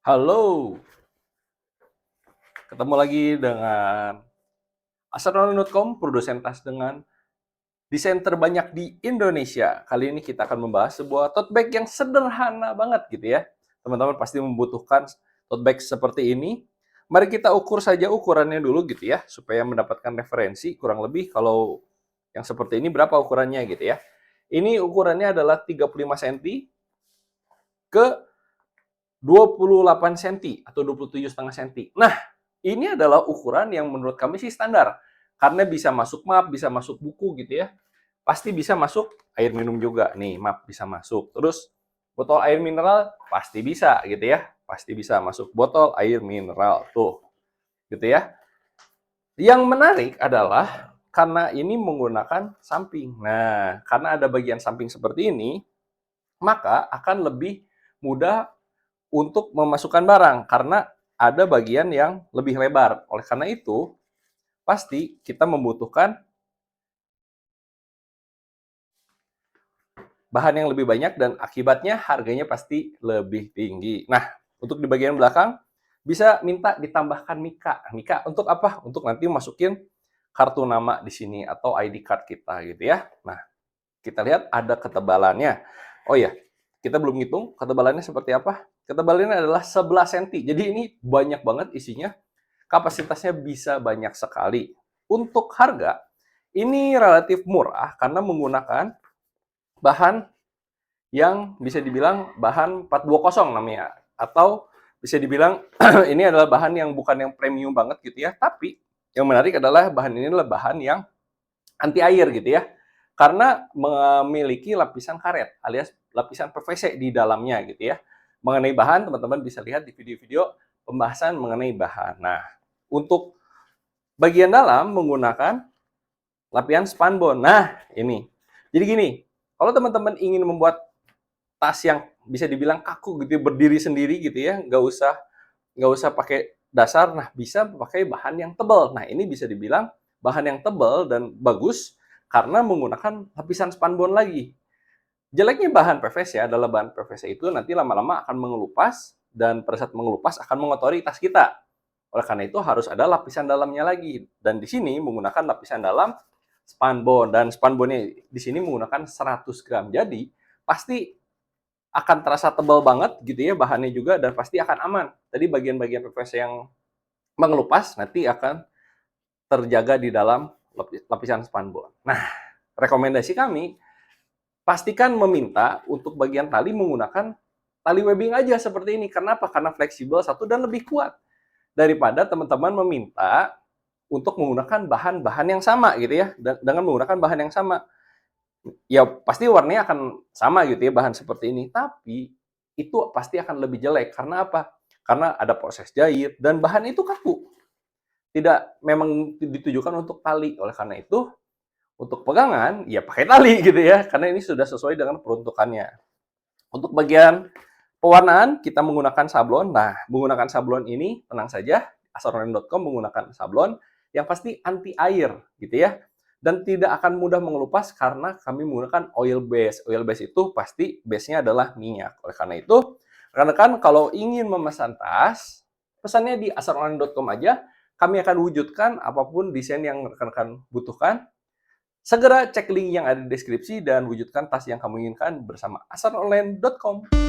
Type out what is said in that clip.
Halo, ketemu lagi dengan astronaut.com, produsen tas dengan desain terbanyak di Indonesia. Kali ini kita akan membahas sebuah tote bag yang sederhana banget gitu ya. Teman-teman pasti membutuhkan tote bag seperti ini. Mari kita ukur saja ukurannya dulu gitu ya, supaya mendapatkan referensi kurang lebih kalau yang seperti ini berapa ukurannya gitu ya. Ini ukurannya adalah 35 cm ke 28 cm atau 27,5 cm. Nah, ini adalah ukuran yang menurut kami sih standar. Karena bisa masuk map, bisa masuk buku gitu ya. Pasti bisa masuk air minum juga. Nih, map bisa masuk. Terus botol air mineral pasti bisa gitu ya. Pasti bisa masuk botol air mineral. Tuh, gitu ya. Yang menarik adalah karena ini menggunakan samping. Nah, karena ada bagian samping seperti ini, maka akan lebih mudah untuk memasukkan barang karena ada bagian yang lebih lebar. Oleh karena itu, pasti kita membutuhkan bahan yang lebih banyak dan akibatnya harganya pasti lebih tinggi. Nah, untuk di bagian belakang bisa minta ditambahkan mika. Mika untuk apa? Untuk nanti masukin kartu nama di sini atau ID card kita gitu ya. Nah, kita lihat ada ketebalannya. Oh ya, kita belum hitung ketebalannya seperti apa. Ketebalannya adalah 11 cm. Jadi ini banyak banget isinya. Kapasitasnya bisa banyak sekali. Untuk harga, ini relatif murah karena menggunakan bahan yang bisa dibilang bahan 420 namanya. Atau bisa dibilang ini adalah bahan yang bukan yang premium banget gitu ya. Tapi yang menarik adalah bahan ini adalah bahan yang anti air gitu ya. Karena memiliki lapisan karet alias lapisan PVC di dalamnya gitu ya. Mengenai bahan, teman-teman bisa lihat di video-video pembahasan mengenai bahan. Nah, untuk bagian dalam menggunakan lapisan spunbond. Nah, ini. Jadi gini, kalau teman-teman ingin membuat tas yang bisa dibilang kaku gitu, berdiri sendiri gitu ya, nggak usah pakai dasar, nah bisa pakai bahan yang tebal. Nah, ini bisa dibilang bahan yang tebal dan bagus karena menggunakan lapisan spunbond lagi. Jeleknya bahan PVC adalah bahan PVC itu nanti lama-lama akan mengelupas dan pada saat mengelupas akan mengotori tas kita. Oleh karena itu harus ada lapisan dalamnya lagi. Dan di sini menggunakan lapisan dalam spunbond dan spunbondnya di sini menggunakan 100 gram. Jadi pasti akan terasa tebal banget gitu ya bahannya juga dan pasti akan aman. Tadi bagian-bagian PVC yang mengelupas nanti akan terjaga di dalam lapisan spunbond. Nah, rekomendasi kami pastikan meminta untuk bagian tali menggunakan tali webbing aja seperti ini. Kenapa? Karena fleksibel satu dan lebih kuat daripada teman-teman meminta untuk menggunakan bahan-bahan yang sama gitu ya. Dan dengan menggunakan bahan yang sama, ya pasti warnanya akan sama gitu ya bahan seperti ini. Tapi itu pasti akan lebih jelek. Karena apa? Karena ada proses jahit dan bahan itu kaku. Tidak memang ditujukan untuk tali. Oleh karena itu, untuk pegangan, ya pakai tali gitu ya. Karena ini sudah sesuai dengan peruntukannya. Untuk bagian pewarnaan, kita menggunakan sablon. Nah, menggunakan sablon ini, tenang saja, astronaut.com menggunakan sablon yang pasti anti air, gitu ya. Dan tidak akan mudah mengelupas karena kami menggunakan oil base. Oil base itu pasti base-nya adalah minyak. Oleh karena itu, rekan-rekan kalau ingin memesan tas, pesannya di astronaut.com aja. Kami akan wujudkan apapun desain yang rekan-rekan butuhkan. Segera cek link yang ada di deskripsi dan wujudkan tas yang kamu inginkan bersama astronaut.com.